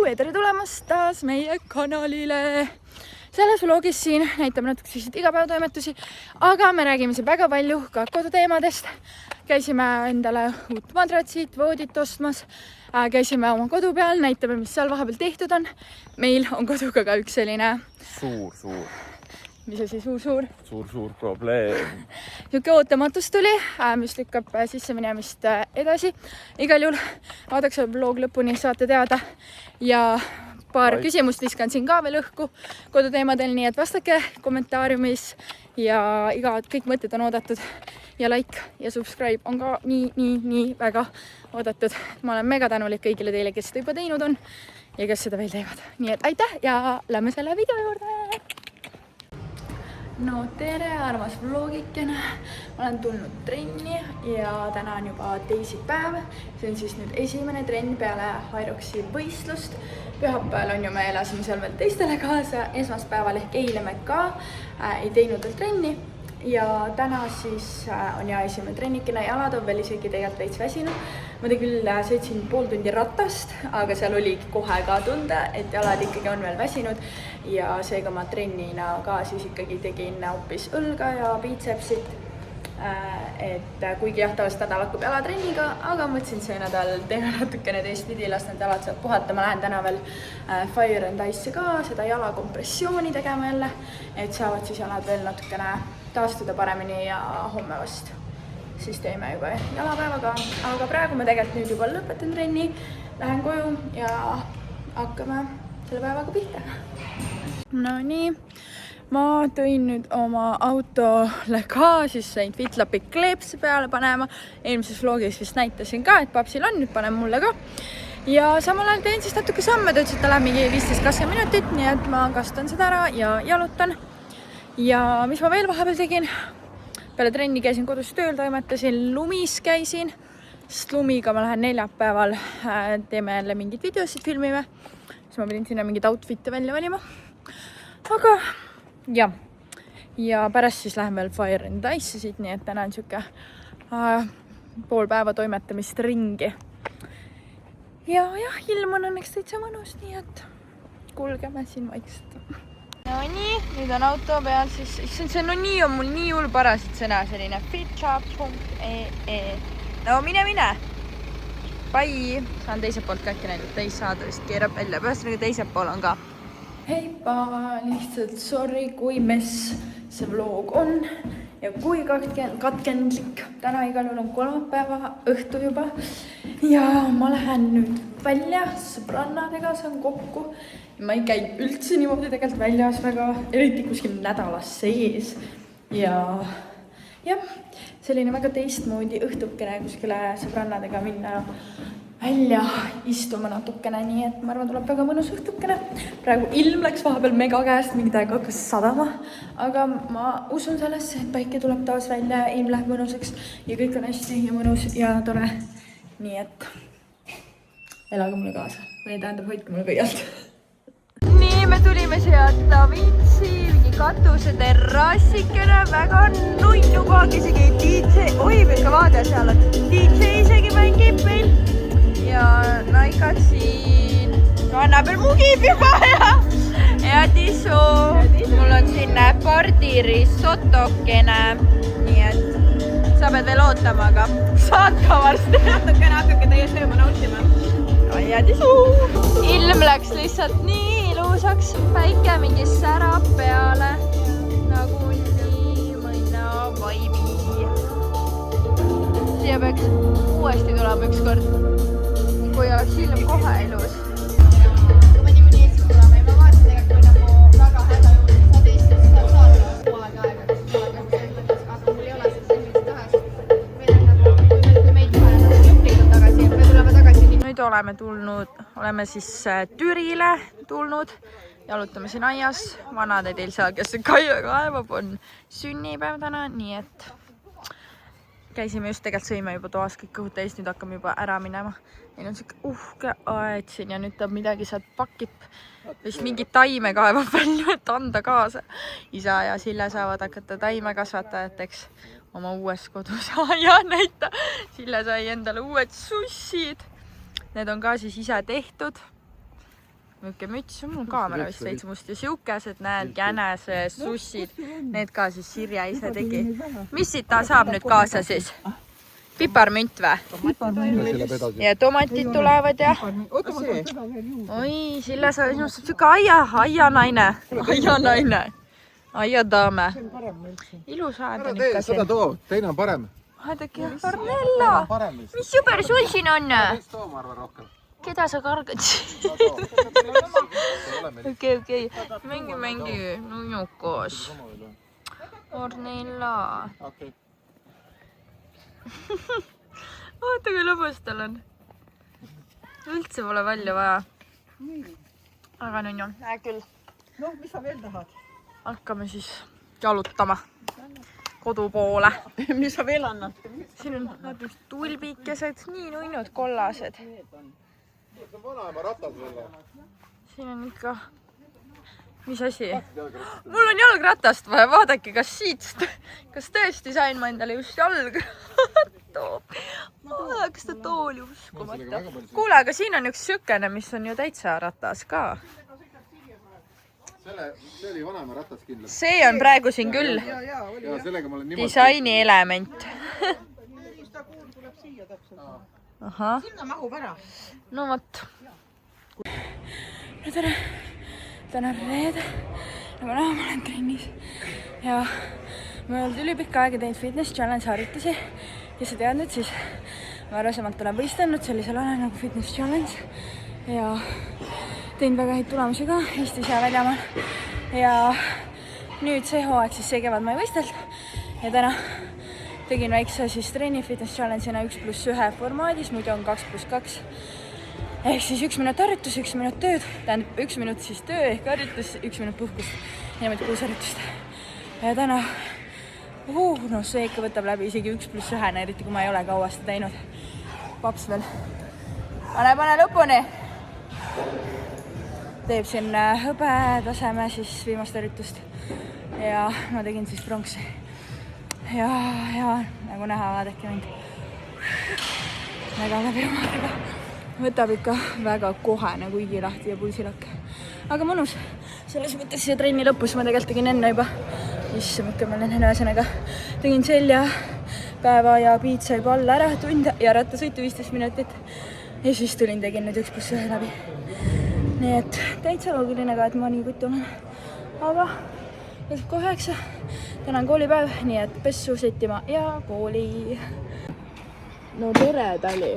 ja tere tulemast taas meie kanalile. Selles vlogis siin näitame natuke selliseid igapäevatoimetusi, aga me räägime siin väga palju ka koduteemadest. Käisime endale uut madratsit, voodit ostmas, käisime oma kodu peal, näitame, mis seal vahepeal tehtud on. Meil on koduga ka üks selline suur. Mis on siis suur? Suur probleem. Niisugune ootamatus tuli, mis lükkab sisse minemist edasi. Igal juhul vaadake vlog lõpuni, saate teada. Ja paar küsimust viskan siin ka veel õhku koduteemadel, nii et vastake kommentaariumis ja kõik mõtted on oodatud. Ja like ja subscribe on ka nii väga oodatud. Ma olen mega tänulik kõigile teile, kes seda juba teinud on ja kes seda veel teevad. Nii et aitäh ja lähme selle video juurde! No tere, armas vlogikene. Ma olen tulnud trenni ja täna on juba teisipäev. See on siis nüüd esimene trenn peale Hyroxi võistlust. Pühapäeval on ju me elasime seal veel teistele kaasa. Esmaspäeval ehk eile me ka ei teinud veel trenni. Ja täna siis on esimene trennikene, jalad on veel isegi tegelikult veits väsinud. Ma küll sõitsin pool tundi ratast, aga seal oli kohe ka tunda, et jalad ikkagi on veel väsinud. Ja seega ma trennina ka siis ikkagi tegin hoopis õlga ja biitsepsit. Et kuigi jah, tavaliselt nädal hakkab jalatrenniga, aga mõtlesin see nädal teha natukene teistpidi, las need jalad saab puhata. Ma lähen täna veel Fire and Ice'i ka seda jalakompressiooni tegema jälle, et saavad siis jalad veel natukene taastuda paremini ja homme vast siis teeme juba jalapäevaga. Aga praegu ma tegelikult nüüd juba lõpetan trenni, lähen koju ja hakkame selle päevaga pihta. No nii, ma tõin nüüd oma autole ka siis Saint Fitlapi kleepse peale panema. Eelmises vlogis vist näitasin ka, et papsil on, nüüd panen mulle ka. Ja samal ajal teen siis natuke samme, ta ütles, et ta läheb mingi 15-20 minutit, nii et ma kastan seda ära ja jalutan. Ja mis ma veel vahepeal tegin? Peale trenni käisin kodus tööl, toimetasin, lumis käisin, sest lumiga ma lähen neljapäeval, teeme jälle mingid videosid, filmime. Siis ma pidin sinna mingid outfit'e välja valima. Aga jah, ja pärast siis lähen veel Fire and Ice'i siit, nii et täna on siuke pool päeva toimetamist ringi. Ja ilm on õnneks täitsa mõnus, nii et kulgeme siin vaikselt. No nii, nüüd on auto peal, siis see on mul nii hull parasid sõna, selline fitshop.ee. No mine! Pai! Saan teiselt poolt ka äkki näidata, ei saada vist keerab välja, päästega teiselt pool on ka. Heipa, lihtsalt sorry, kui mess see vlog on ja kui katkendlik. Täna igal juhul on kolmapäeva õhtu juba ja ma lähen nüüd välja sõbrannadega, saan kokku. Ma ei käi üldse niimoodi tegelikult väljas väga, eriti kuskil nädalas sees. Ja selline väga teistmoodi õhtukene kuskile sõbrannadega minna välja istuma natukene, nii et ma arvan, tuleb väga mõnus õhtukene. Praegu ilm läks vahepeal mega käest, mingid aeg hakkas sadama, aga ma usun sellesse, et päike tuleb taas välja, ilm läheb mõnusaks ja kõik on hästi ja mõnus ja tore. Nii et elage mulle kaasa või tähendab, hoidke mulle kõialt. Nii, me tulime siia Davintsi, mingi katuse terrassikene, väga nunnu kohag, isegi DJ, võike vaade seal on, DJ isegi mängib meil ja naikad siin annab veel mugib juba ja tisu, mul on siin pardirisotokene, nii et sa pead veel ootama, aga saad ka varsti. Hakake teie sööma nautima. Ja tisu! Ilm läks lihtsalt nii ilusaks, päike mingi särab peale, nagu nii mõnna vaibi. Siia peaks uuesti tulema üks kord, kui oleks ilm kohe ilus. Kui ma niimoodi Eestis tulema ja ma vaatasin tegelikult, kui nagu väga häda juurde, sa teistes seda saada poolegi aega, aga mul ei ole seda sellist tahest. Meil on nagu, kui meid kohe lõplikult tagasi, me tuleme tagasi nii. Nüüd oleme siis Türile tulnud, jalutame siin aias, vanade teil seal, kes Kaia kaevab, on sünnipäev täna, nii et käisime just, tegelikult sõime juba toas kõik kõhud täis, nüüd hakkame juba ära minema. Meil on siuke uhke aed siin ja nüüd ta midagi sealt pakib, vist mingi taime kaevab välja, et anda kaasa. Isa ja Sille saavad hakata taimekasvatajateks oma uues kodus ja näita. Sille sai endale uued sussid. Need on ka siis ise tehtud. Võike müts, mul kaamera vist veits must ja siukesed, näed, jänese, sussid, need ka siis Sirje ise tegi. Mis siit ta saab nüüd kaasa siis? Piparmünt või? Ja tomatid tulevad ja... Oi, Sille sa sinust siuke aianaine. Aiadaame. Ilus aed on ikka siin. Seda too, teine on parem. Vaadake, Arnella! Mis super sul siin on? Keda sa kargad siin? Okei. Mängi. Nujukas. Arnella. Vaata, kui lõbus tal on. Üldse pole välja vaja. Aga nunju, hää küll. No, mis sa veel tahad? Hakkame siis jalutama kodu poole. Mis sa veel annad? Siin on need tulbikesed, nii nunnud kollased. Siin on ikka... Mis asi? Mul on jalgratast vaja, vaadake, kas tõesti sain ma endale just jalgrattu. Kas ta tooli uskumata. Kuule, aga siin on üks sükene, mis on ju täitsa ratas ka. See oli vanema ratas kindlasti. See on praegu siin küll Ja sellega ma olen niimoodi... disaini element. Ahah. Sinna mahub ära. No vot. Täna on reede. Nagu näha, ma olen trennis. Ja ma olen ülipikka aega teinud fitness challenge harjutusi. Kes sa tead nüüd siis? Ma varasemalt olen võistelnud sellisel alal nagu fitness challenge. Ja teinud väga häid tulemusi ka Eestis ja väljamaal. Ja nüüd see hooaeg, siis see kevad ma ei võistelt. Ja täna tegin väikse siis trenni fitness challenge'ina 1+1 formaadis, muidu on 2+2. Ehk siis 1 minut harjutus, 1 minut tööd. Tähendab 1 minut siis töö ehk harjutus, 1 minut puhkust. Niimoodi 6 harjutust. Ja täna, no see ikka võtab läbi isegi 1+1, eriti kui ma ei ole kaua seda teinud. Paps veel. Pane lõpuni! Teeb siin hõbetaseme siis viimast harjutust. Ja ma tegin siis pronksi. Ja nagu näha, vaadake mind. Väga läbi omadega. Võtab ikka väga kohe nagu igilahti ja pulsilakke. Aga mõnus. Selles mõttes siia trenni lõpus ma tegelikult tegin enne juba. Issam, ikka ma olen ühesõnaga. Tegin selja, päeva ja piitsa juba alla ära, tund ja rattasõitu 15 minutit. Ja siis tulin, tegin nüüd 1+1 läbi. Nii et täitsa loogiline ka, et ma nii kutt olen. Aga lõsub kohe 9. Täna on koolipäev, nii et pessu settima ja kooli. No tere, Tali.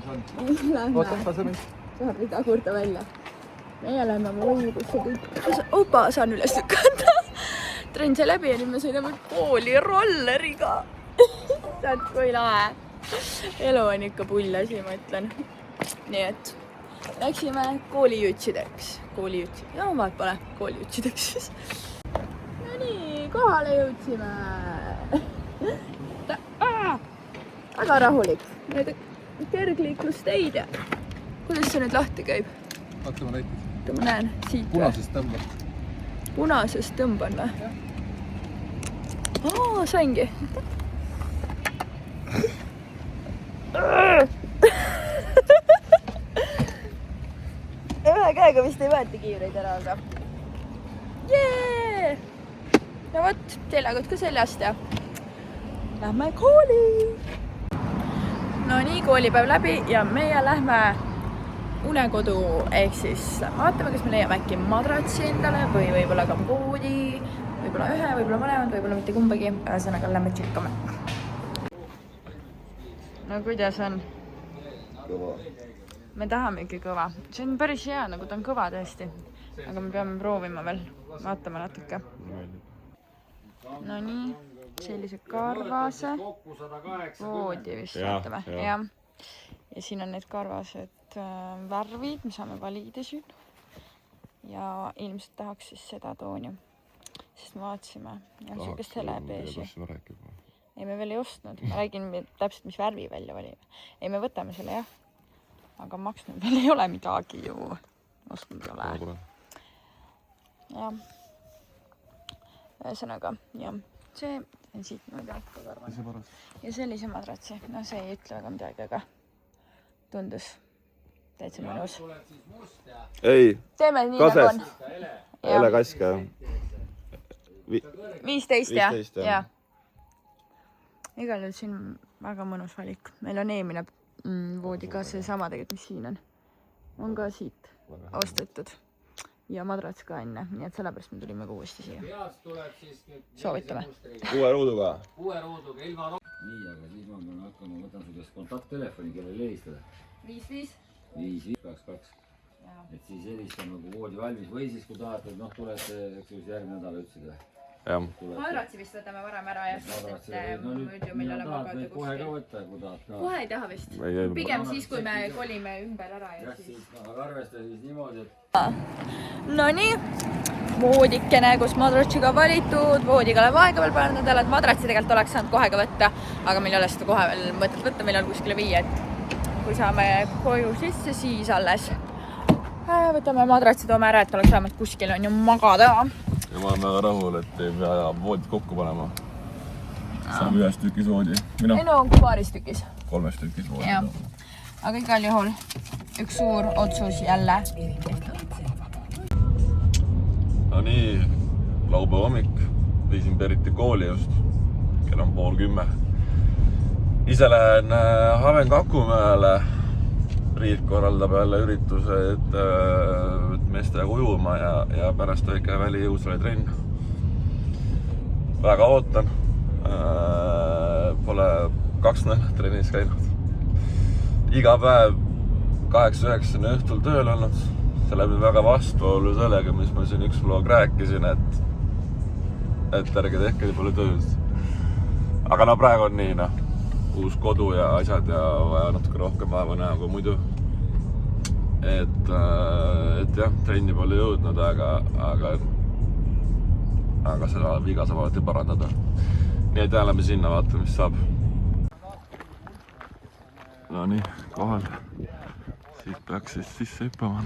Lähme. Saab nüüd agurda välja. Meie lähme voolikusse kõik. Opa, saan üles lükata. Trenn sai läbi ja nüüd me sõidame kooli rolleriga. Saad kui lahe. Elu on ikka pull asi, ma ütlen. Nii et läksime koolijutsideks. Ja vaat pole koolijutsideks siis. No nii, kohale jõudsime. Väga rahulik. Kergliiklusteid ja kuidas see nüüd lahti käib? Vaata ma näitas. Ma näen siit. Punasest tõmbad. Punasest tõmban või? Saingi. Ühe käega vist ei võeti kiireid ära, aga jee! No võt, seljakott ka seljast ja lähme kooli! No nii, koolipäev läbi ja meie lähme unekodu ehk siis vaatame, kas me leiame äkki madratsi endale või võib-olla ka poodi, võib-olla ühe, võib-olla mõlemad, võib-olla mitte kumbagi, ühesõnaga lähme tšikkame. No kuidas on? Kõva. Me tahamegi kõva. See on päris hea, nagu ta on kõva tõesti. Aga me peame proovima veel, vaatame natuke. No nii. Sellised karvase voodi vist vaatame. Ja siin on need karvased värvid, me saame valida siin. Ja ilmselt tahaks siis seda tooni. Sest me vaatasime sellist helebeesi. Ei, me veel ei ostnud. Ma räägin täpselt, mis värvi välja valime. Ei, me võtame selle, jah. Aga maksnud veel ei ole midagi ju. Ostnud ei ole. Ja. Ühesõnaga, jah. See on siit niimoodi alka karvane. Ja sellise madratsi. No see ei ütle väga midagi, aga tundus täitsa mõnus. ei, Teeme nii Kases. nagu on. Ele Kask, jah. 15 jah? 15, jah. Jah. Igal juhul siin väga mõnus valik. Meil on eelmine voodi ka seesama tegelikult, mis siin on. On ka siit ostetud. Ja madrats ka enne, nii et sellepärast me tulime ka uuesti siia. Soovitame. 6 ruuduga. 6 ruuduga ilma nii, aga siis ma pean hakkama, võtan su käest kontakttelefoni, kellele helistada. 55? 5522. Et siis helistame, kui voodi valmis või siis, kui tahate, et tulete, eks just järgmine nädal ütlesid või? Jah. Madratsi vist võtame varem ära ja sest, et muidu meil oleme magada kohe ka kuskil. võtta, kui tahad ka. Kohe ei taha vist. Pigem siis, kui me kolime ümber ära ja siis. Aga arvesta siis niimoodi, et Nonii, voodikene, kus madratsiga valitud, voodiga läheb aega veel paar nädalat, madratsi tegelikult oleks saanud kohe ka võtta, aga meil ei ole seda kohe veel mõtet võtta, meil on kuskile viia, et kui saame koju sisse, siis alles võtame madratsi, toome ära, et oleks vähemalt kuskil on ju magada. Ja ma olen väga rahul, et ei pea voodit kokku panema. Saame ühes tükis voodi. Mina Ei no, paaris tükis. 3 tükis voodi. Jah. Aga igal juhul üks suur otsus jälle. No nii, laupäeva hommik. Viisin Beriti kooli just. Kell on 9:30. Ise lähen Haven-Kakumäele. Riik korraldab jälle ürituse, et meestega ujuma ja pärast väike välijõusale trenn. Väga ootan. Pole 2 nädalat trennis käinud. Iga päev 8-9 õhtul tööl olnud. See läheb väga vastuolu sellega, mis ma siin üks vlog rääkisin, et ärge tehke nii palju tööd. Aga no praegu on nii, uus kodu ja asjad ja vaja natuke rohkem vaeva näha kui muidu. Et jah, trenni pole jõudnud, aga seda viga saab alati parandada. Nii et jälle me sinna vaatame, mis saab. No nii, kohal. Siit peaks siis sisse hüppama.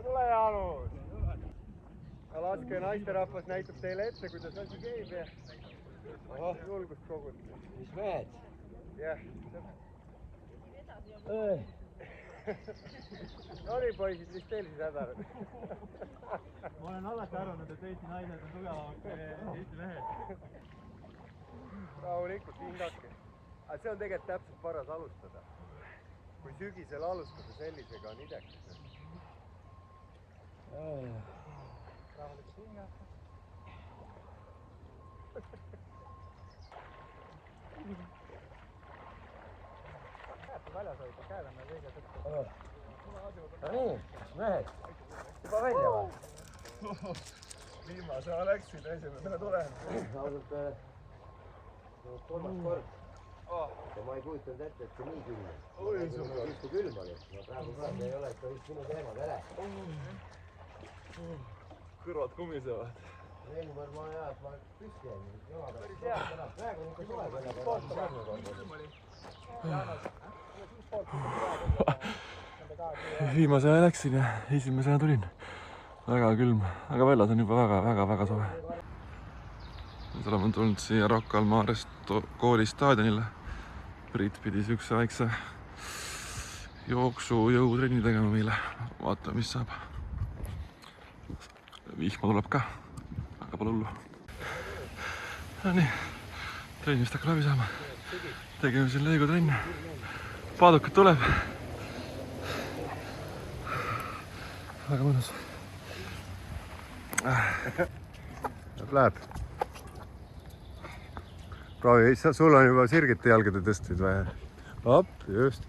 Tule Jaanus! Laske naisterahvas näitab teile ette, kuidas asi käib ja julgust koguda. mis mehed? Jah. No nii poisid, mis teil siis häda? Ma olen alati arvanud, et Eesti naised on tugevamad kui Eesti mehed. Rahulikult, hingake. Aga see on tegelikult täpselt paras alustada. Kui sügisel alustada sellisega on idekas. Rahulikult hingake. Käed väljas hoida, käed on meil kõige tõttu. No nii, mis mehed? Juba välja või? Viimase läksid, esimesena tulen. Ausalt, kolmas kord. Ja ma ei kujutanud ette, et see nii külm. Kui külm oli. No praegu ei ole, et võiks minu teema vere. Kõrvad kumisevad. Eelmine kord ma olen et ma püsti jäin. Praegu on ikka soe peale. Viimase läksin ja esimesena tulin. Väga külm, aga väljas on juba väga soe. Nüüd oleme tulnud siia Rocca al Mare kooli staadionile. Priit pidi siukse väikse jooksu jõutrenni tegema meile. Vaatame, mis saab. Vihma tuleb ka, aga pole hullu. No nii, trenn vist hakkab läbi saama. Tegeme siin lõigutrenni. Paadukat tuleb. Väga mõnus. Läheb. Proovi, sul on juba sirgite jalgade tõstrid või? Op, just.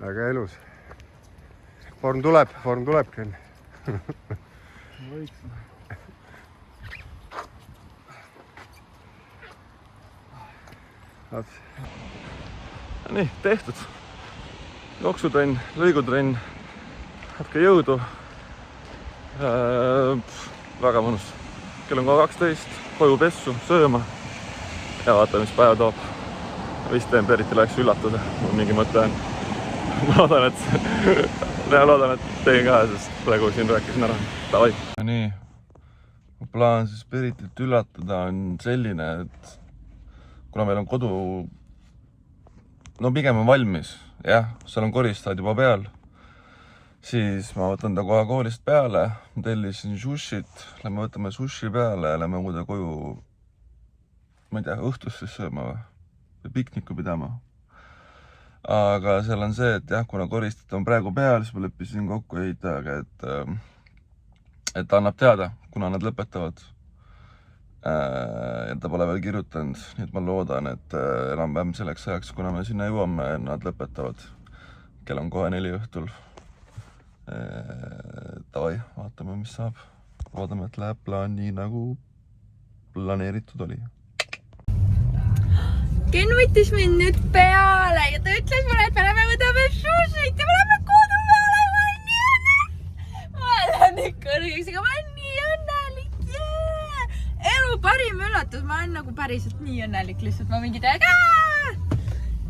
Väga elus. Form tulebki. Võiks. Nii, tehtud. Jooksutrenn, lõigutrenn, natuke jõudu. Väga mõnus. Kell on kohe 12, koju pessu, sööma ja vaatame, mis päev toob. vist teen Beritile läks üllatada, mul mingi mõte on. Ma loodan, et teen ka, sest praegu siin rääkisin ära. Davai. Nii, plaan siis Beritit üllatada on selline, et kuna meil on kodu, no pigem on valmis, jah, seal on koristajad juba peal, siis ma võtan ta kohe koolist peale, ma tellisin sushit, lähme võtame sushi peale ja lähme uude koju, ma ei tea, õhtust siis sööma või pikniku pidama. Aga seal on see, et jah, kuna koristajad on praegu peal, siis ma leppisin kokku ehitajaga, et ta annab teada, kuna nad lõpetavad. Ja ta pole veel kirjutanud, nii et ma loodan, et enam-vähem selleks ajaks, kuna me sinna jõuame, nad lõpetavad. Kell on kohe 4 õhtul. Davai, vaatame, mis saab. Loodame, et läheb plaan nii, nagu planeeritud oli. Ken võttis mind nüüd peale ja ta ütles mulle, et me lähme võtame sushit ja me lähme kodu peale. Ma olen nii õnnelik. Ma lähen nüüd kõrgeks, aga ma olen nii õnnelik. Elu parim üllatus. Ma olen nagu päriselt nii õnnelik lihtsalt. Ma mingi täiega.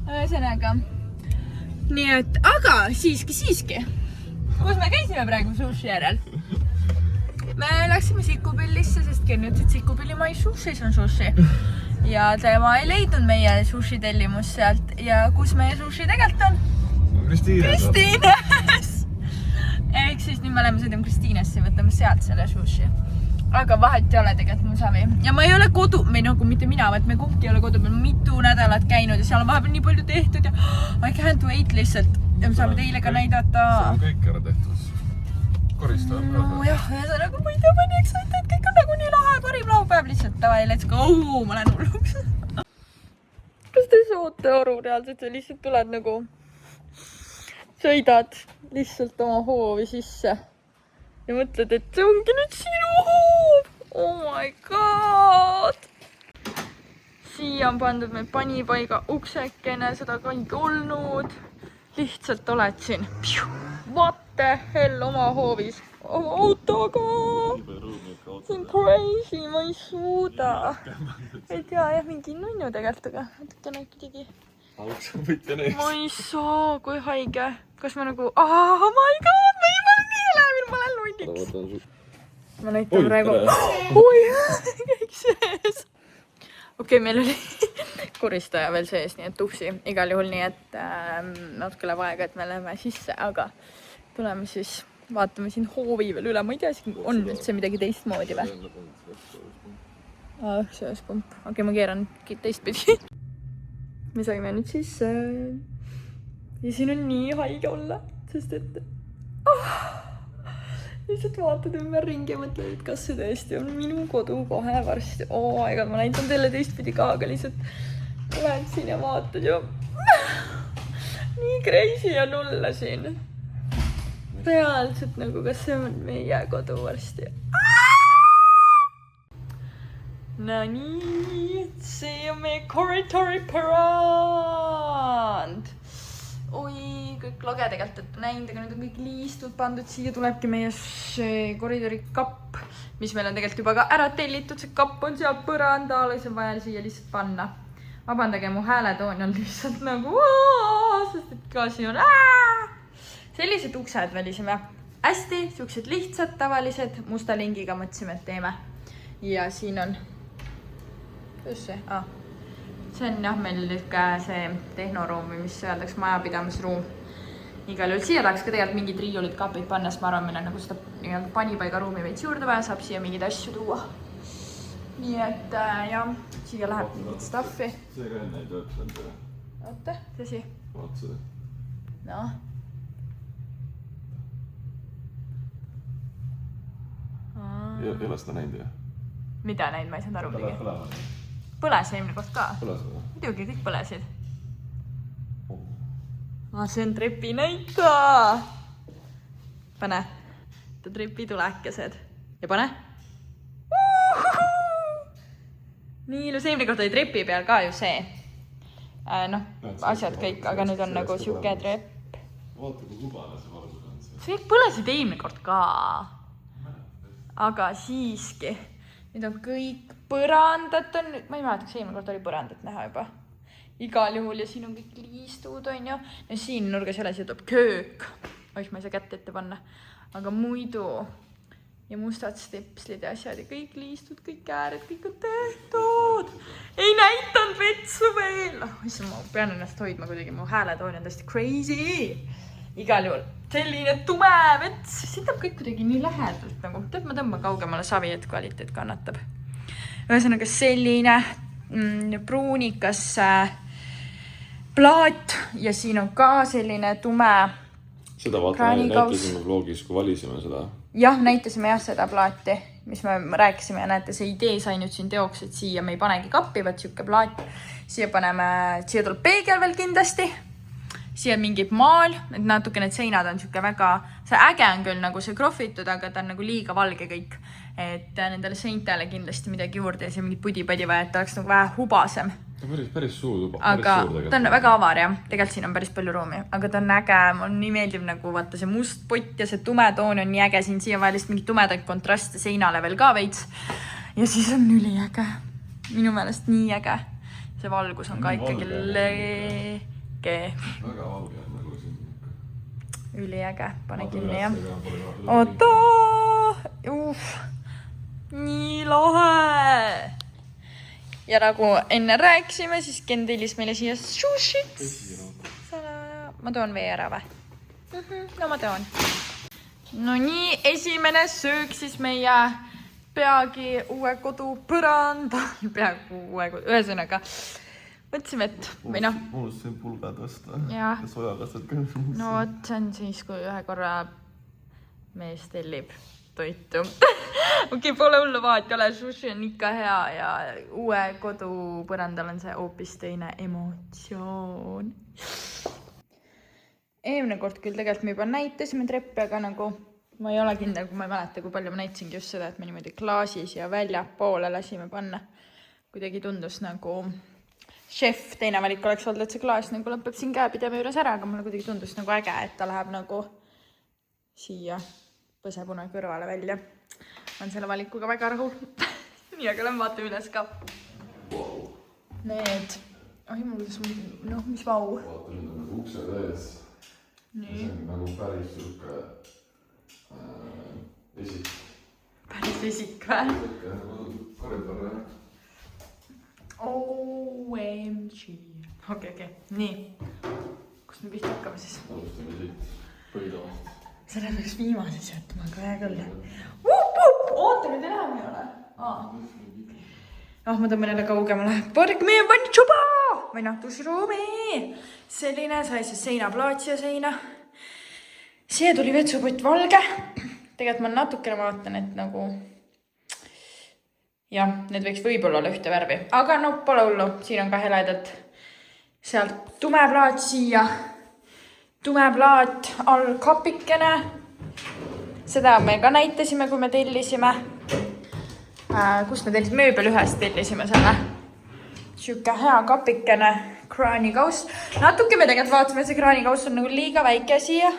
Ühesõnaga. Nii et, aga siiski. Kus me käisime praegu sushi järel? Me läksime Sikupillisse, sest Ken ütles, et Sikupilli mais sushis on sushi. Ja tema ei leidnud meie sushi tellimus sealt. Ja kus meie sushi tegelikult on? Kristiines! Ehk siis nüüd me oleme sõidame Kristiinesse ja võtame sealt selle sushi. Aga vahet ei ole tegelikult mu savi. Ja ma ei ole kodu, või nagu mitte mina, vaid me kumbki ei ole kodu. Me oleme mitu nädalat käinud ja seal on vahepeal nii palju tehtud ja I can't wait lihtsalt. Ja me saame teile ka näidata. See on kõik ära tehtud. Koristajad. No jah, ühesõnaga ma ei tea, ma nii excited, et kõik on nagu nii lahe, parim laupäev lihtsalt. Davai, let's go, ma lähen hulluks. Kas te saate aru reaalselt, sa lihtsalt tuled nagu, sõidad lihtsalt oma hoovi sisse ja mõtled, et see ongi nüüd sinu hoov. Oh my god. Siia on pandud meil panipaiga uksekene, seda ka ei olnud. Lihtsalt oled siin. What the hell oma hoovis? Oma autoga. See on crazy, ma ei suuda. Ei tea jah, mingi nunnu tegelikult, aga natukene kuidagi. Ma ei saa, kui haige. Kas ma nagu, oh my god, ma nii läheb, ma lähen nunniks. Ma näitan praegu. Oi, kõik sees. Okei, meil oli koristaja veel sees, nii et tupsi igal juhul, nii et natuke läheb aega, et me läheme sisse, aga tuleme siis, vaatame siin hoovi veel üle, ma ei tea, on üldse midagi teistmoodi või? Sööspump, okei, ma keeran teistpidi. Me saime nüüd sisse ja siin on nii haige olla, sest et lihtsalt vaatad ümber ringi ja mõtled, et kas see tõesti on minu kodu kohe varsti. Ega ma näitan teile teistpidi ka, aga lihtsalt lähed siin ja vaatad ja nii crazy on olla siin. Reaalselt nagu, kas see on meie kodu varsti. No nii, see on meie koridori parand. Oi, kõik lage tegelikult, et näinud, aga nüüd on kõik liistud pandud. Siia tulebki meie koridori kapp, mis meil on tegelikult juba ka ära tellitud. See kapp on seal põrandal ja see on vaja siia lihtsalt panna. Vabandage, mu hääletoon on lihtsalt nagu sest et ka siin on sellised uksed välisime. Hästi, siuksed lihtsad, tavalised, musta lingiga mõtlesime, et teeme. Ja siin on kus see? See on jah, meil see tehnoruum või mis öeldaks majapidamisruum. Igal juhul siia tahaks ka tegelikult mingid riiulid kapid panna, sest ma arvan, meil on nagu seda panipaiga ruumi veits juurde vaja, saab siia mingeid asju tuua. Nii et jah, siia läheb mingit staffi. See ka enne ei töötanud. Oota, tõsi. Vaata seda. Noh. Ei ole seda näinud ju? Mida näinud, ma ei saanud aru midagi. Põles eelmine kord ka. Põles või? Muidugi, kõik põlesid. See on trepi näita. Pane. Trepi tulekesed. Ja pane. Nii ilus, eelmine kord oli trepi peal ka ju see. Noh, asjad kõik, aga nüüd on nagu siuke trepp. Vaata, kui hubane see valgus on see. See kõik põlesid eelmine kord ka. Aga siiski. Nüüd on kõik põrandat on, ma ei mäleta, kas eelmine kord oli põrandat näha juba. igal juhul ja siin on kõik liistud, on ju. Ja siin nurgas jälle siia tuleb köök. Oih, ma ei saa kätt ette panna. Aga muidu ja mustad stepslid ja asjad ja kõik liistud, kõik ääred, kõik on tehtud. Ei näitanud vetsu veel. Issand, ma pean ennast hoidma kuidagi, mu hääletoon on tõesti crazy. Igal juhul selline tume vets. Siin tuleb kõik kuidagi nii lähedalt nagu. Tead, ma tõmban kaugemale savi, et kvaliteet kannatab. Ühesõnaga selline pruunikas plaat ja siin on ka selline tume. Seda näitasime vlogis, kui valisime seda. Jah, näitasime seda plaati, mis me rääkisime ja näete, see idee sai nüüd siin teoks, et siia me ei panegi kappi, vaid siuke plaat. Siia tuleb peegel veel kindlasti. Siia mingi maal, et natuke need seinad on siuke väga, see äge on küll nagu see krohvitud, aga ta on nagu liiga valge kõik. Et nendele seintele kindlasti midagi juurde ja see mingi pudi-padi vaja, et ta oleks nagu vähe hubasem. Päris suur tuba. Aga ta on väga avar jah, tegelikult siin on päris palju ruumi, aga ta on äge, mul nii meeldib nagu vaata see must pott ja see tumetoon on nii äge, siin siia vaja lihtsalt mingi tumedaid kontraste seinale veel ka veits. Ja siis on üli äge, minu meelest nii äge. See valgus on ka ikkagi lege. Väga valge on nagu siin. Üliäge, pane kinni jah. Oota! Nii lahe! Ja nagu enne rääkisime, siis Ken tellis meile siia sushit. Ma toon vee ära või? No ma toon. No nii, esimene söök siis meie peagi uue kodu põranda. Peaaegu uue kodu, ühesõnaga. Mõtlesime, et või noh. Muustasin pulga tõsta. Ja sojakasvad ka. No vot, see on siis, kui ühe korra mees tellib toitu. Okei, pole hullu vaat, ole sushi on ikka hea ja uue kodu põrandal on see hoopis teine emotsioon. Eelmine kord küll tegelikult me juba näitasime treppi, aga nagu ma ei ole kindel, kui ma ei mäleta, kui palju ma näitasingi just seda, et me niimoodi klaasis ja väljapoole lasime panna. Kuidagi tundus nagu šef, teine valik oleks olnud, et see klaas nagu lõpeb siin käepideme juures ära, aga mulle kuidagi tundus nagu äge, et ta läheb nagu siia põsepune kõrvale välja. On selle valikuga väga rahul. Nii, aga lähen vaatame üles ka. Need. Ai, mul kuidas noh, mis vau. Vaata, nüüd on nagu uksed ees. See on nagu päris suhke esik. Päris esik või? Koridor jah. OMG. Okei. Nii. Kust me pihta hakkame siis? Alustame siit põhidavast. Selle peaks viimases jätma, aga hea küll. Oota, nüüd enam ei ole. Ma tõmban jälle kaugemale. Parg meie vantšuba! Või noh, duširuumi. Selline sai siis seinaplaat siia seina. Siia tuli vetsupott valge. Tegelikult ma natukene vaatan, et nagu jah, need võiks võib-olla olla ühte värvi. Aga no, pole hullu. Siin on ka heledad. Sealt tumeplaat siia. Tumeplaat all kapikene. Seda me ka näitasime, kui me tellisime. Kust me tellisime? Mööbel ühest tellisime selle. Siuke hea kapikene kraanikauss. Natuke me tegelikult vaatasime, et see kraanikauss on nagu liiga väike siia.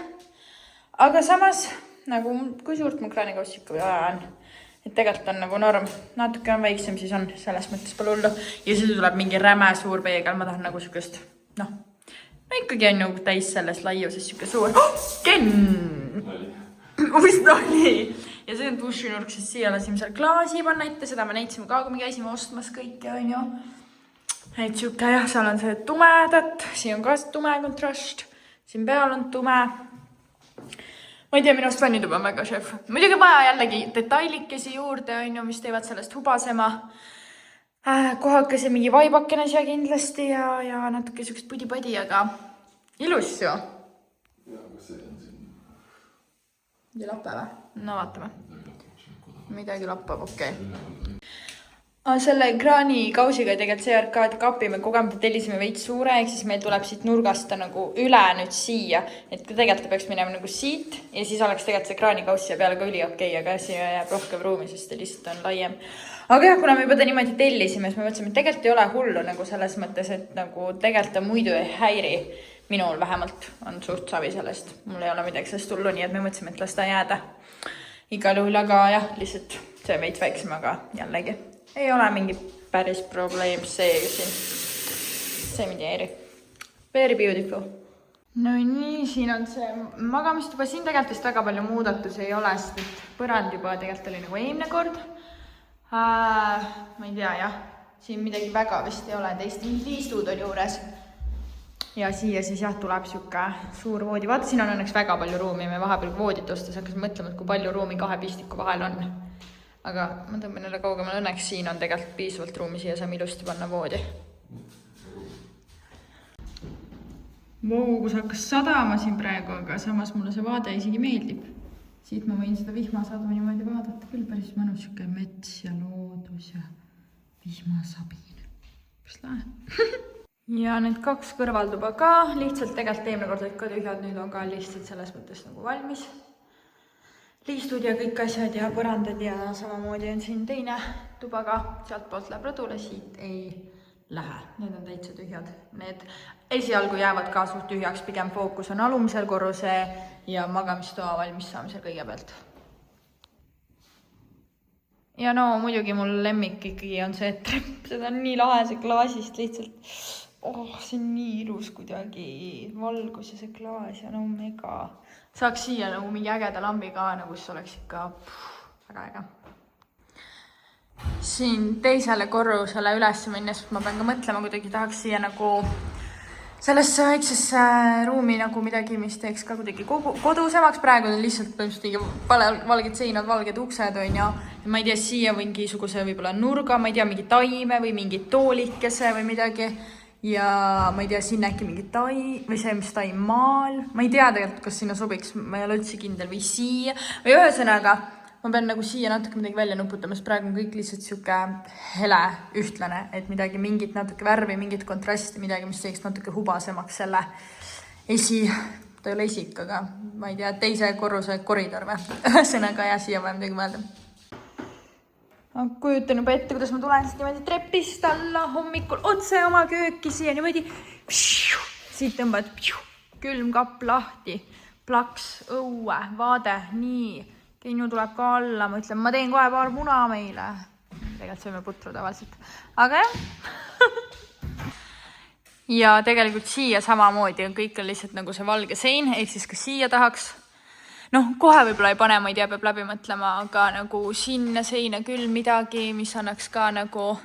Aga samas, nagu kui suurt mul kraanikauss ikka või vaja on. Et tegelikult on nagu norm. Natuke on väiksem, siis on selles mõttes pole hullu. Ja siis tuleb mingi räme suur peegel. Ma tahan nagu sükest, noh. Ma ikkagi on ju täis selles laiuses süke suur. Ken! Mis nali! Ja see on dušinurk, siis siia lasime seal klaasi panna ette. Seda me näitasime ka, kui me käisime ostmas kõike, on ju. Et süke, jah, seal on see tumedat. Siin on ka tume kontrast. Siin peal on tume. Ma ei tea, minust vannituba on väga šef. Muidugi vaja jällegi detailikesi juurde, on ju, mis teevad sellest hubasema. Kohakese mingi vaibakene siia kindlasti ja natuke sükest pudi-padi, aga ilus ju. Ja, kas see on siin? Midagi lappe või? No vaatame. Midagi lappab, okei. Selle kraanikausiga tegelikult see arkaadi kapi me kogemata tellisime veits suure, ehk siis meil tuleb siit nurgast nagu üle nüüd siia, et tegelikult peaks minema nagu siit ja siis oleks tegelikult see kraanikauss ja peale ka üli okei, aga siia jääb rohkem ruumi, sest ta lihtsalt on laiem. Aga jah, kuna me juba ta niimoodi tellisime, siis me mõtlesime, et tegelikult ei ole hullu nagu selles mõttes, et nagu tegelikult ta muidu ei häiri. Minul vähemalt on suht savi sellest. Mul ei ole midagi sellest hullu, nii et me mõtlesime, et las ta jääda. Igal juhul, aga jah, lihtsalt see veits väiksem, aga jällegi. Ei ole mingi päris probleem see siin. same idea. Very beautiful. No nii, siin on see magamistuba. Siin tegelikult vist väga palju muudatusi ei ole, sest et põrand juba tegelikult oli nagu eelmine kord. Ma ei tea, jah. Siin midagi väga vist ei ole, teist liistud on juures. Ja siia siis jah, tuleb siuke suur voodi. Vaata, siin on õnneks väga palju ruumi. Me vahepeal voodit ostas, hakkas mõtlema, et kui palju ruumi 2 pistiku vahel on. Aga ma tõmban jälle kaugemale. Õnneks siin on tegelikult piisavalt ruumi, siia saame ilusti panna voodi. Kus hakkas sadama siin praegu, aga samas mulle see vaade isegi meeldib. Siit ma võin seda vihmasadu niimoodi vaadata küll päris mõnus siuke mets ja loodus ja vihmasabin. Päris lahe. Ja need 2 kõrvalduba ka, lihtsalt tegelikult eelmine kord olid ka tühjad, nüüd on ka lihtsalt selles mõttes nagu valmis. Liistud ja kõik asjad ja põrandad ja samamoodi on siin teine tuba ka, sealt poolt läheb rõdule, siit ei lähe. Need on täitsa tühjad. Need esialgu jäävad ka suht tühjaks, pigem fookus on alumisel korruse ja magamistoa valmis saamisel kõigepealt. Ja no muidugi mul lemmik ikkagi on see trepp, seda on nii lahe see klaasist lihtsalt. See on nii ilus kuidagi valgus ja see klaas ja no mega. Saaks siia nagu mingi ägeda lambi ka, nagu kus oleks ikka väga äge. Siin teisele korrusele üles minnes ma pean ka mõtlema, kuidagi tahaks siia nagu sellesse väiksesse ruumi nagu midagi, mis teeks ka kuidagi kodusemaks. Praegu on lihtsalt põhimõtteliselt valged seinad, valged uksed on ja ma ei tea, siia või mingisuguse võib-olla nurga, ma ei tea, mingi taime või mingi toolikese või midagi. Ja ma ei tea, siin äkki mingi või see, mis taim maal. Ma ei tea tegelikult, kas sinna sobiks, ma ei ole üldse kindel või siia. Või ühesõnaga, ma pean nagu siia natuke midagi välja nuputama, sest praegu on kõik lihtsalt siuke hele, ühtlane, et midagi, mingit natuke värvi, mingit kontrasti, midagi, mis teeks natuke hubasemaks selle ta ei ole esik, aga ma ei tea, teise korruse koridor või. Ühesõnaga ja siia vaja midagi mõelda. Ma kujutan juba ette, kuidas ma tulen siit niimoodi trepist alla hommikul otse oma kööki siia niimoodi. Siit tõmbad külmkapp lahti, plaks, õue, vaade, nii. Keinu tuleb ka alla, ma ütlen, ma teen kohe paar muna meile. Tegelikult sööme putru tavaliselt. Aga jah. Ja tegelikult siia samamoodi on kõik lihtsalt nagu see valge sein, ehk siis ka siia tahaks. Kohe võib-olla ei pane, ma ei tea, peab läbi mõtlema, aga nagu sinna seina küll midagi, mis annaks ka nagu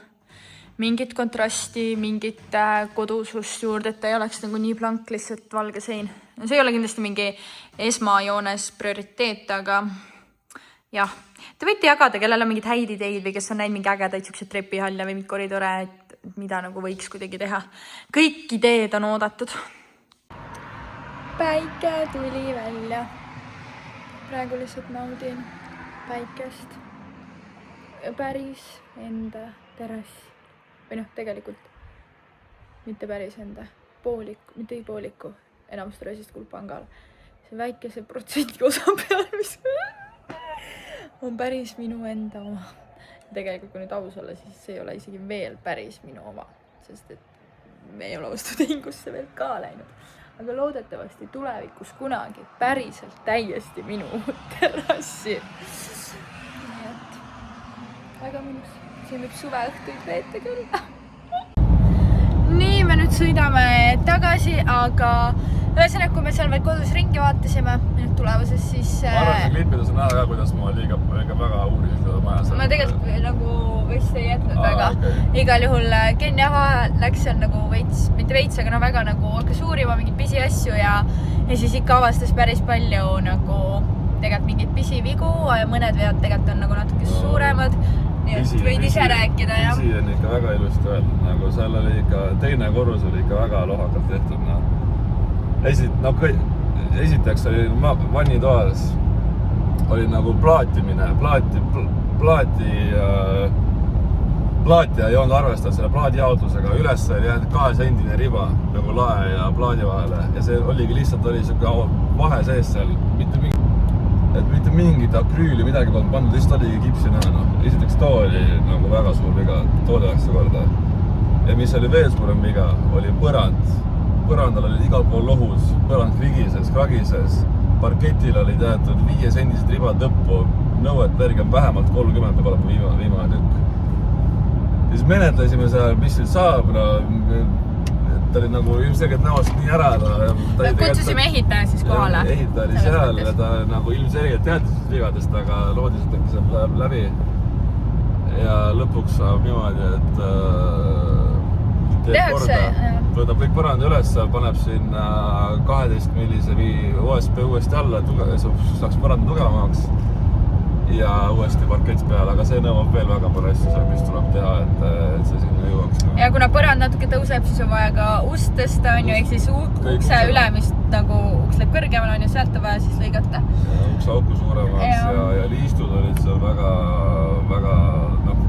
mingit kontrasti, mingit kodusust juurde, et ei oleks nagu nii plank lihtsalt valge sein. See ei ole kindlasti mingi esmajoones prioriteet, aga jah. Te võite jagada, kellel on mingid häid ideid või kes on näinud mingi ägedaid siukseid trepihalle või mingid koridore, et mida nagu võiks kuidagi teha. Kõik ideed on oodatud. Päike tuli välja. Praegu lihtsalt naudin päikest. Päris enda terrass. Või tegelikult mitte päris enda pooliku, mitte pooliku enamus terrassist Kulpangal. See väikese protsendi osa peal, mis on päris minu enda oma. Tegelikult kui nüüd aus olla, siis see ei ole isegi veel päris minu oma, sest et me ei ole vastu tehingusse veel ka läinud. Aga loodetavasti tulevikus kunagi päriselt täiesti minu terrassi. Nii et väga minus. Siin võib suveõhtuid veeta küll. Nii, me nüüd sõidame tagasi, aga ühesõnaga, kui me seal veel kodus ringi vaatasime, nüüd tulevases siis... Ma arvan, see klippides on näha ka, kuidas ma liiga väga uurisin seda majas. Ma tegelikult nagu vist ei jätnud väga. Okay. Igal juhul Ken Jaha läks seal nagu veits, mitte veits, aga väga nagu hakkas uurima mingid pisi asju ja siis ikka avastas päris palju nagu tegelikult mingid pisi vigu ja mõned vead tegelikult on nagu natuke suuremad. Nii et võid ise rääkida, jah. Pisi on ikka väga ilusti öelnud, nagu seal oli ikka, teine korrus oli ikka väga lohakalt tehtud. Esiteks oli vannitoas oli nagu plaatimine, plaati ei olnud arvestanud selle plaadijaotusega, üles oli jäänud 2-sendine riba nagu lae ja plaadi vahele ja see oligi lihtsalt siuke vahe sees seal, mitte mingit akrüüli midagi polnud pandud, lihtsalt oligi kipsina. Esiteks too oli nagu väga suur viga, toode 9 korda. Ja mis oli veel suurem viga, oli põrand. Põrandal oli igal pool lohus, põrand kragises, parketil oli teatud 5-sendised ribad lõppu, nõuet järgi on vähemalt 30 peab olema viimane tükk. Ja siis menetlesime seal, mis siin saab, ta oli nagu ilmselgelt näost nii ära. Kutsusime ehitaja siis kohale. Ehitaja oli seal ja ta nagu ilmselgelt teadis vigadest, aga loodis, et äkki sealt läheb läbi. Ja lõpuks saab niimoodi, et võtab kõik põranda üles, paneb sinna 12 millise OSP uuesti alla, et saaks põranda tugevamaks ja uuesti parkets peale, aga see nõuab veel väga palju asju, mis tuleb teha, et see sinna jõuaks. Ja kuna põrand natuke tõuseb, siis on vaja ka ust tõsta, on ju, ehk siis ukse ülemist nagu uks läheb kõrgemal, on ju, sealt on vaja siis lõigata. Ukse auku suuremaks ja liistud olid seal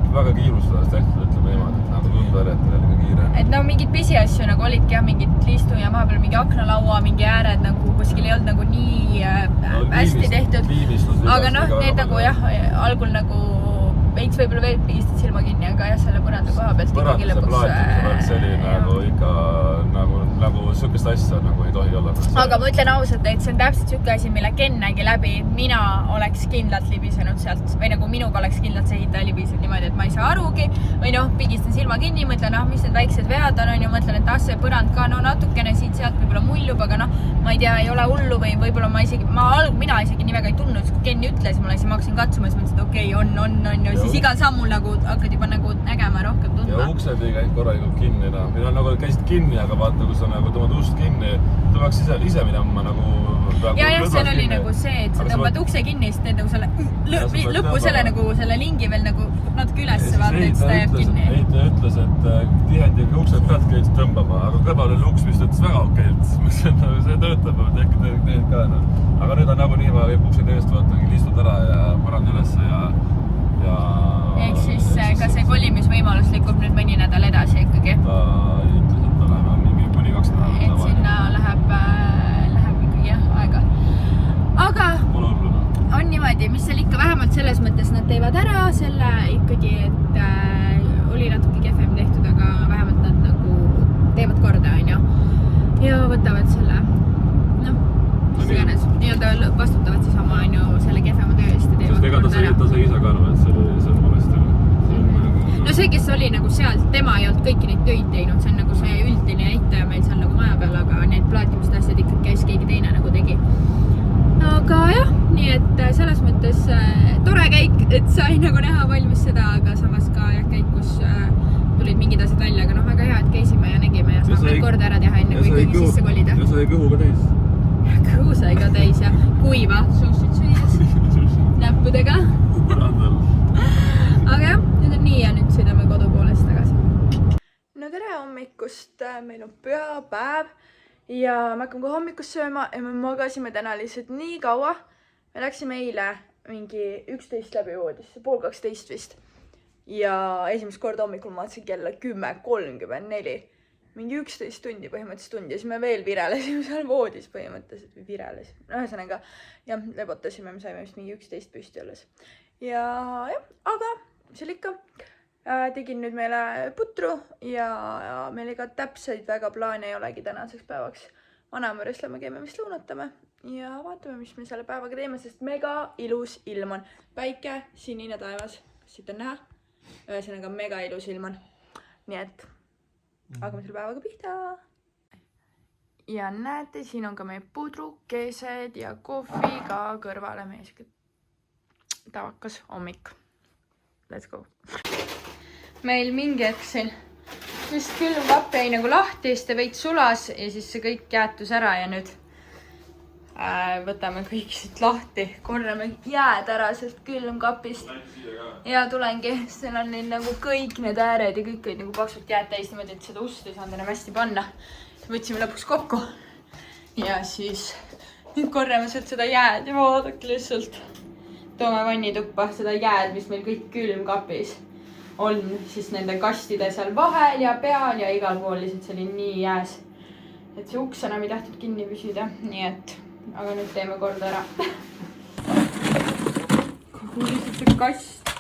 väga kiirustades tehtud, ütleme niimoodi, et nagu tundverjetel oli kiire. Et no mingid pisiasju nagu olidki jah, mingid liistu ja maha peal mingi aknalaua, mingi ääred nagu kuskil ei olnud nagu nii hästi tehtud. Aga noh, need nagu jah, algul nagu veits võib-olla veel pigistad silma kinni, aga jah, selle põranda koha pealt ikkagi lõpuks... See oli nagu ikka nagu sükest asja nagu ei tohi olla. Aga ma ütlen ausalt, et see on täpselt sükke asi, mille Ken nägi läbi. Mina oleks kindlalt libisenud sealt või nagu minuga oleks kindlalt see ehitaja libisenud niimoodi, et ma ei saa arugi või noh, pigistan silma kinni, mõtlen, mis need väiksed vead on, mõtlen, et see põrand ka natukene siit-sealt võib-olla mullub, aga noh, ma ei tea, ei ole hullu või võib-olla mina isegi nii väga ei tundnud, kui Ken ütles mulle, siis ma hakkasin katsuma, siis mõtlesin, et okei, on ja siis igal sammul nagu hakkad juba nagu nägema rohkem tundma. Ja uksed ei käinud korralikult kinni, mina nagu käisid kinni, aga vaata, kui sa nagu tõmbad ust kinni, ta peaks ise minema nagu... Ja seal oli nagu see, et sa tõmbad ukse kinni, siis teed nagu selle lõppu selle lingi veel nagu natuke üles, vaata, et seda jääb kinni. Ehitaja ütles, et tihendiga uksed pead käid tõmbama, aga kõrval oli uks, mis ütles väga okeilt. See töötab, et äkki teed ka. Aga nüüd on nagu nii, ma võib uksed eest vaata, liistud ära ja põrand üles ja... Ehk siis ka see kolimisvõimalus lükkub nüüd mõni nädal edasi ikkagi. Ta ütles, et oleme mingi kuni 2 nädalat. Et sinna läheb ikkagi jah aega. Aga on niimoodi, mis seal ikka vähemalt selles mõttes nad teevad ära selle ikkagi, et oli natuke kehvem tehtud, aga vähemalt nad nagu teevad korda, on ju. Ja võtavad selle, noh, mis iganes, nii-öelda vastutavad siis oma, on ju, selle kehvema töö eest ja teevad korda ära. Ta sai ise ka, et see on valesti. No see, kes oli nagu seal, tema ei olnud kõiki neid töid teinud, see on nagu see üldine ehitaja meil seal nagu maja peal, aga need plaatimised asjad ikkagi käis keegi teine nagu tegi. Aga jah, nii et selles mõttes tore käik, et sai nagu näha valmis seda, aga samas ka jah käik, kus tulid mingid asjad välja, aga noh, väga hea, et käisime ja nägime ja saame korda ära teha enne, kui kõigi sisse kolida. Ja sai kõhu ka täis. Kõhu sai ka täis ja kuiva suusid süües näppudega. Aga jah, nüüd on nii ja nüüd sõidame kodu poolest tagasi. No tere hommikust, meil on pühapäev ja me hakkame ka hommikust sööma ja me magasime täna lihtsalt nii kaua. Me läksime eile mingi 11 läbi voodisse, 11:30 vist. Ja esimest korda hommikul ma vaatasin kella 10:34. Mingi 11 tundi põhimõtteliselt tundi ja siis me veel virelesime seal voodis põhimõtteliselt või virelesime. Ühesõnaga, jah, lebotasime, me saime vist mingi 11 püsti olles. Ja jah, aga mis seal ikka, tegin nüüd meile putru ja meil ega täpseid väga plaane ei olegi tänaseks päevaks. Vanaemõres lähme käime, mis lõunatame ja vaatame, mis me selle päevaga teeme, sest mega ilus ilm on. Päike, sinine taevas, siit on näha, ühesõnaga mega ilus ilm on. Nii et hakkame selle päevaga pihta. Ja näete, siin on ka meie pudrukesed ja kohvi ka kõrvale meie siuke tavakas hommik. Let's go. Meil mingi hetk siin just külmkapp jäi nagu lahti, siis ta veits sulas ja siis see kõik jäätus ära ja nüüd võtame kõik siit lahti, korrame jääd ära sealt külmkapist. Ja tulengi, seal on neil nagu kõik need ääred ja kõik olid nagu paksult jääd täis niimoodi, et seda ust ei saanud enam hästi panna. Võtsime lõpuks kokku ja siis nüüd korrame sealt seda jääd ja vaadake lihtsalt. Toome vannituppa seda jääd, mis meil kõik külmkapis on, siis nende kastide seal vahel ja peal ja igal pool lihtsalt see oli nii jääs. Et see uks enam ei tahtnud kinni püsida, nii et, aga nüüd teeme korda ära. Kogu lihtsalt see kast.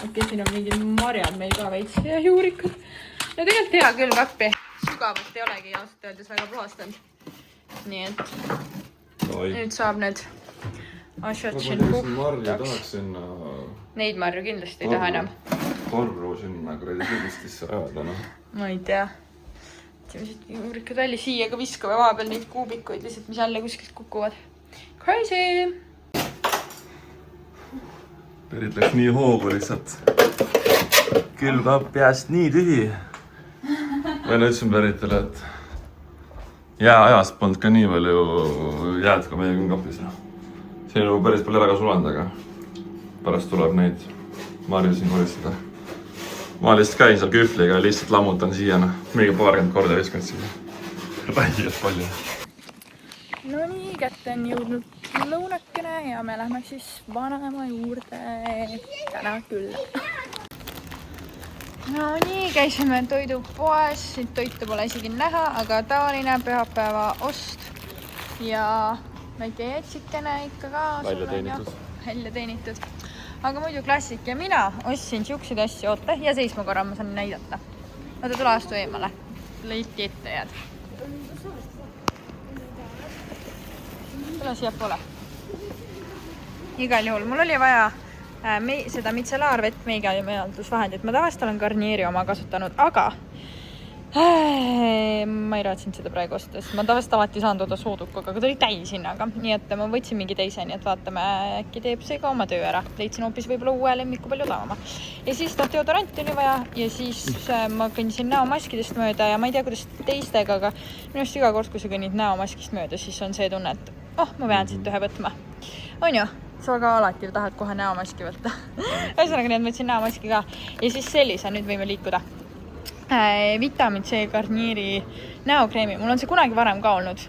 Okei, siin on mingid marjad meil ka veits ja juurikud. No tegelikult hea külmkappi, sügavalt ei olegi ausalt öeldes väga puhastanud. Nii et nüüd saab need asjad siin puhtaks. Neid marju kindlasti ei taha enam. Korru sinna kuradi sügistisse ajada, noh. Ma ei tea. võtsime siit juurikad välja, siia ka viskame vahepeal neid kuubikuid lihtsalt, mis jälle kuskilt kukuvad. Crazy! Perit läks nii hoogu lihtsalt. Külmkapp peast nii tühi. Ma ütlesin Peritele, et jääajast polnud ka nii palju jääd ka meie külmkapis. See on päris palju ära ka sulanud, aga pärast tuleb neid Marju siin koristada. Ma lihtsalt käin seal kühvliga ja lihtsalt lammutan siia, mingi 20 korda viskanud siia. Räies palju. No nii, kätte on jõudnud lõunakene ja me lähme siis vanaema juurde täna küll. No nii, käisime toidupoes, siit toitu pole isegi näha, aga tavaline pühapäeva ost ja väike jetsikene ikka ka. Välja teenitud. Aga muidu klassik ja mina ostsin siukseid asju, oota, ja seisma korra ma saan näidata. Oota, tule astu eemale. Leiti ette jääd. Tule siia poole. Igal juhul, mul oli vaja seda mitselaarvett meigimajandusvahendit. Ma tavaliselt olen Garnieri oma kasutanud, aga ma ei raatsinud seda praegu osta, sest ma tavaliselt alati saan toda soodukaga, aga ta oli täis hinnaga. Nii et ma võtsin mingi teise, nii et vaatame, äkki teeb see ka oma töö ära. Leidsin hoopis võib-olla uue lemmiku palju odavama. Ja siis deodoranti oli vaja ja siis ma kõndisin näomaskidest mööda ja ma ei tea, kuidas teistega, aga minu arust iga kord, kui sa kõnnid näomaskist mööda, siis on see tunne, et ma pean siit ühe võtma. On ju? Sa ka alati tahad kohe näomaski võtta. Ühesõnaga, nii et võtsin näomaski ka. Ja siis sellise, nüüd võime liikuda. Vitamin C Garnieri näokreemi. Mul on see kunagi varem ka olnud.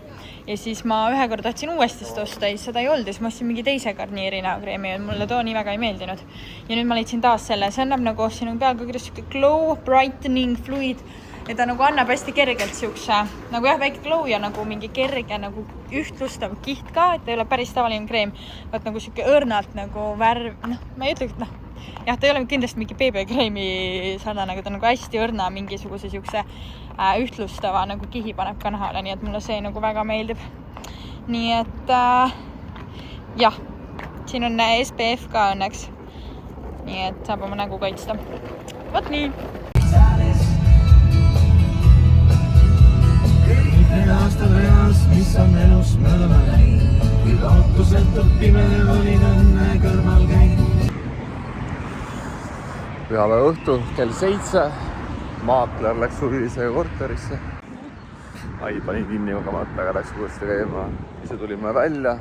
Ja siis ma ühe kord tahtsin uuesti osta ja seda ei olnud. Ja siis ma ostsin mingi teise Garnieri näokreemi ja mulle too nii väga ei meeldinud. Ja nüüd ma leidsin taas selle. See annab nagu, siin on peaaegu kirjas glow brightening fluid. Ja ta nagu annab hästi kergelt siukse, nagu jah, väike glow ja nagu mingi kerge nagu ühtlustav kiht ka, et ta ei ole päris tavaline kreem, vaat nagu siuke õrnalt nagu värv, ma ei ütle, et jah, ta ei ole kindlasti mingi BB-kreemi sarnane, aga ta nagu hästi õrna mingisuguse siukse ühtlustava nagu kihi paneb ka nahale, nii et mulle see nagu väga meeldib. Nii et jah, siin on SPF ka õnneks, nii et saab oma nägu kaitsta. Vot nii! Aastal reas, mis on elus mööda läinud, kui lootusetult pime olin õnne kõrval käinud. Pühapäeva õhtu kell 7. Maakler läks suvisega korterisse. Ai, panin kinni kogemata, aga läks uuesti käima. Ise tulime välja.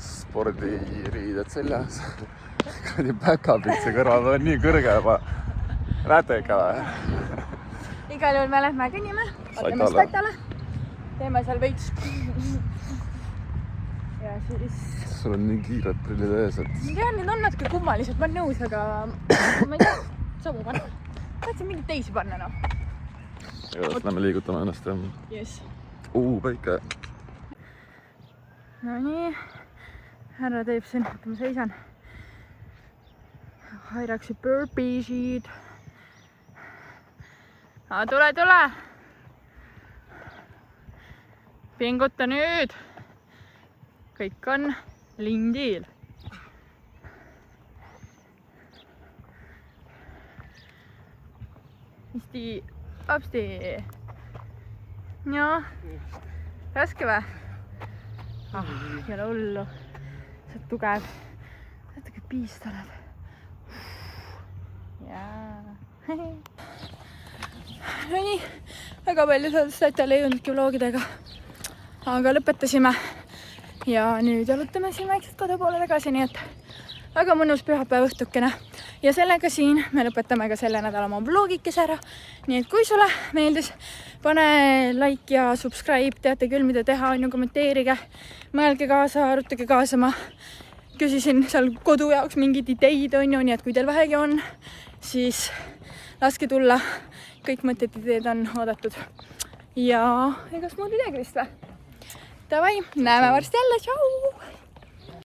Spordiriided seljas. Kõrdi päkapitsi kõrval on nii kõrge juba. Näete ikka või? Igal juhul me lähme kõnnime, vaatame Statale, teeme seal veits ja siis... Sul on nii kiired prillid ees, et... Ma tean, need on natuke kummalised, ma olen nõus, aga ma ei tea, samu panna. Tahtsin mingit teisi panna, no. Igatahes lähme liigutama ennast ja... Yes. Päike. No nii, härra teeb siin, et ma seisan. Hairaksi burpeesid. Tule! Pinguta nüüd! Kõik on lindil. Apsti. Joo. Raske või? Ei ole hullu. Sa oled tugev. Vaata, kui piist oled. Jaa. No nii, väga palju Statale ei jõudnudki vlogidega, aga lõpetasime ja nüüd jalutame siin väikselt kodu poole tagasi, nii et väga mõnus pühapäeva õhtukene. Ja sellega siin me lõpetame ka selle nädala oma vlogikese ära, nii et kui sulle meeldis, pane like ja subscribe, teate küll, mida teha, on ju, kommenteerige, mõelge kaasa, arutage kaasa, ma küsisin seal kodu jaoks mingid ideid, on ju, nii et kui teil vähegi on, siis laske tulla. Kõik mõtted ideed on oodatud. Ja egas muud ideegi vist või? Davai, näeme varsti jälle, tšau!